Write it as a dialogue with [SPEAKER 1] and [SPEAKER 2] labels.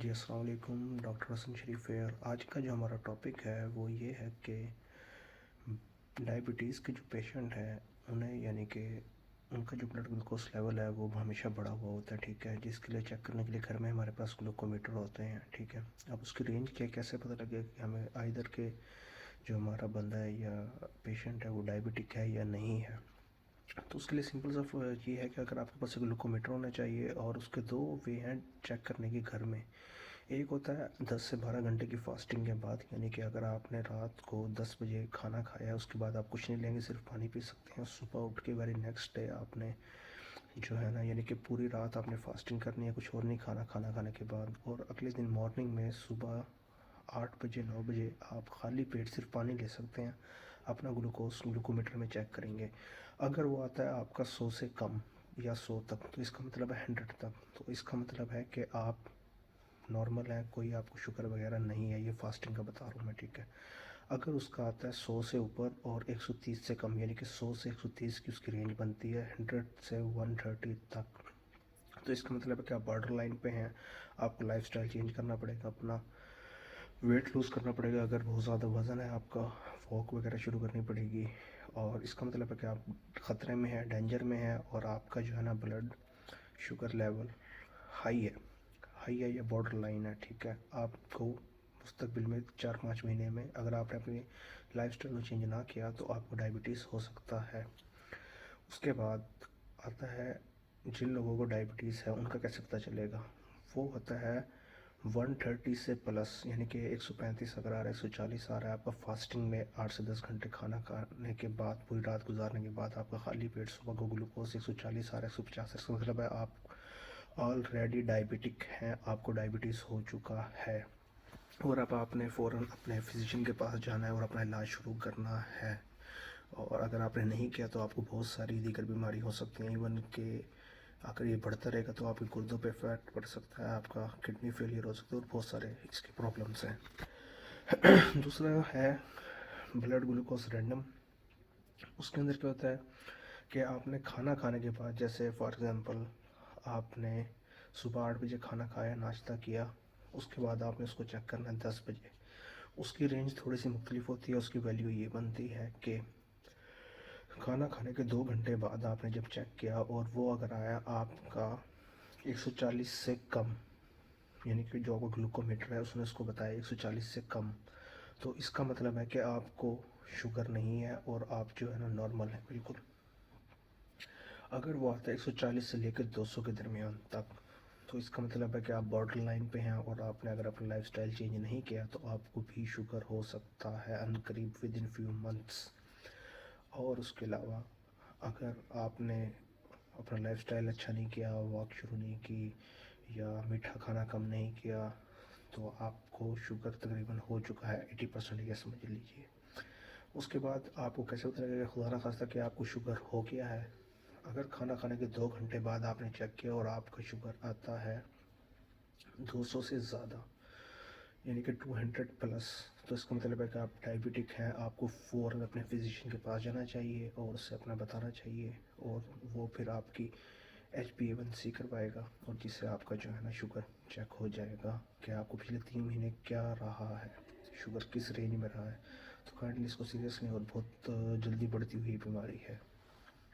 [SPEAKER 1] جی السلام علیکم، ڈاکٹر حسن شریف فیئر۔ آج کا جو ہمارا ٹاپک ہے وہ یہ ہے کہ ڈائبٹیز کے جو پیشنٹ ہیں انہیں یعنی کہ ان کا جو بلڈ گلوکوز لیول ہے وہ ہمیشہ بڑا ہوا ہوتا ہے، ٹھیک ہے، جس کے لیے چیک کرنے کے لیے گھر میں ہمارے پاس گلوکومیٹر ہوتے ہیں، ٹھیک ہے۔ اب اس کی رینج کیا کیسے پتہ لگے کہ ہمیں آئدر کہ جو ہمارا بندہ ہے یا پیشنٹ ہے وہ ڈائبٹک ہے یا نہیں ہے، تو اس کے لیے سمپل سا یہ ہے کہ اگر آپ کے پاس گلوکومیٹر ہونا چاہیے، اور اس کے دو وے ہیں چیک کرنے کے گھر میں۔ ایک ہوتا ہے 10 سے 12 گھنٹے کی فاسٹنگ کے بعد، یعنی کہ اگر آپ نے رات کو 10 بجے کھانا کھایا اس کے بعد آپ کچھ نہیں لیں گے، صرف پانی پی سکتے ہیں، صبح اٹھ کے ویری نیکسٹ ڈے آپ نے جو ہے نا یعنی کہ پوری رات آپ نے فاسٹنگ کرنی ہے، کچھ اور نہیں کھانا کھانے کے بعد، اور اگلے دن مارننگ میں صبح 8 بجے 9 بجے آپ خالی پیٹ صرف پانی لے سکتے ہیں، اپنا گلوکومیٹر میں چیک کریں گے۔ اگر وہ آتا ہے آپ کا 100 سے کم یا 100 تک، تو اس کا مطلب ہے 100 تک، تو اس کا مطلب ہے کہ آپ نارمل ہے، کوئی آپ کو شوگر وغیرہ نہیں ہے، یہ فاسٹنگ کا بتا رہا ہوں میں، ٹھیک ہے۔ اگر اس کا آتا ہے 100 سے اوپر اور 130 سے کم، یعنی کہ 100 سے 130 کی اس کی رینج بنتی ہے، 100 سے 130 تک، تو اس کا مطلب ہے کہ آپ بارڈر لائن پہ ہیں، آپ کو لائف سٹائل چینج کرنا پڑے گا، اپنا ویٹ لوز کرنا پڑے گا، اگر بہت زیادہ وزن ہے آپ کا واک وغیرہ شروع کرنی پڑے گی، اور اس کا مطلب ہے کہ آپ خطرے میں ہیں، ڈینجر میں ہیں، اور آپ کا جو ہے نا بلڈ شوگر لیول ہائی ہے یا بارڈر لائن ہے، ٹھیک ہے۔ آپ کو مستقبل میں 4-5 مہینے میں اگر آپ نے اپنی لائف سٹائل کو چینج نہ کیا تو آپ کو ڈائبٹیز ہو سکتا ہے۔ اس کے بعد آتا ہے جن لوگوں کو ڈائبٹیز ہے ان کا کیسے پتہ چلے گا، وہ ہوتا ہے 130 سے پلس، یعنی کہ 135 اگر آ رہا ہے، 140 آ رہا ہے آپ کا فاسٹنگ میں 8 سے 10 گھنٹے کھانا کھانے کے بعد، پوری رات گزارنے کے بعد آپ کا خالی پیٹ صبح کو گلوکوز 140 آ رہا ہے، 150، اس کا مطلب ہے آپ آلریڈی ڈائبٹک ہیں، آپ کو ڈائبٹیز ہو چکا ہے، اور اب آپ نے فوراً اپنے فزیشین کے پاس جانا ہے اور اپنا علاج شروع کرنا ہے، اور اگر آپ نے نہیں کیا تو آپ کو بہت ساری دیگر بیماری ہو سکتی ہیں، ایون کہ اگر یہ بڑھتا رہے گا تو آپ کے گردوں پہ افیکٹ پڑ سکتا ہے، آپ کا کڈنی فیلئر ہو سکتا ہے، اور بہت سارے اس کی پرابلمس ہیں۔ دوسرا ہے بلڈ گلوکوز رینڈم۔ اس کے اندر کیا ہوتا ہے کہ آپ نے کھانا کھانے کے بعد، جیسے فار ایگزامپل آپ نے صبح 8 بجے کھانا کھایا، ناشتہ کیا، اس کے بعد آپ نے اس کو چیک کرنا ہے 10 بجے، اس کی رینج تھوڑی سی مختلف ہوتی ہے، اس کی ویلیو یہ بنتی ہے کہ کھانا کھانے کے 2 گھنٹے بعد آپ نے جب چیک کیا اور وہ اگر آیا آپ کا 140 سے کم، یعنی کہ جو آپ کا گلوکومیٹر ہے اس نے اس کو بتایا 140 سے کم، تو اس کا مطلب ہے کہ آپ کو شوگر نہیں ہے اور آپ جو ہے نا نارمل ہے بالکل۔ اگر وہ آتا ہے 140 سے لے کے 200 کے درمیان تک، تو اس کا مطلب ہے کہ آپ بارڈر لائن پہ ہیں، اور آپ نے اگر اپنا لائف سٹائل چینج نہیں کیا تو آپ کو بھی شوگر ہو سکتا ہے ان قریب ود ان فیو منتھس۔ اور اس کے علاوہ اگر آپ نے اپنا لائف سٹائل اچھا نہیں کیا، واک شروع نہیں کی، یا میٹھا کھانا کم نہیں کیا، تو آپ کو شوگر تقریباً ہو چکا ہے 80%، یہ سمجھ لیجیے۔ اس کے بعد آپ کو کیسے پتہ لگے گا خدا نخواستہ کہ آپ کو شوگر ہو گیا ہے؟ اگر کھانا کھانے کے 2 گھنٹے بعد آپ نے چیک کیا اور آپ کا شوگر آتا ہے 200 سے زیادہ، یعنی کہ 200 پلس، تو اس کا مطلب ہے کہ آپ ڈائبٹک ہیں، آپ کو فوراً اپنے فزیشین کے پاس جانا چاہیے اور اسے اپنا بتانا چاہیے، اور وہ پھر آپ کی HbA1c کروائے گا، اور جس سے آپ کا جو ہے نا شوگر چیک ہو جائے گا کہ آپ کو پچھلے 3 مہینے کیا رہا ہے، شوگر کس رینج میں رہا ہے۔ تو کائنڈلی اس کو سیریس لیں، اور بہت جلدی بڑھتی ہوئی بیماری ہے۔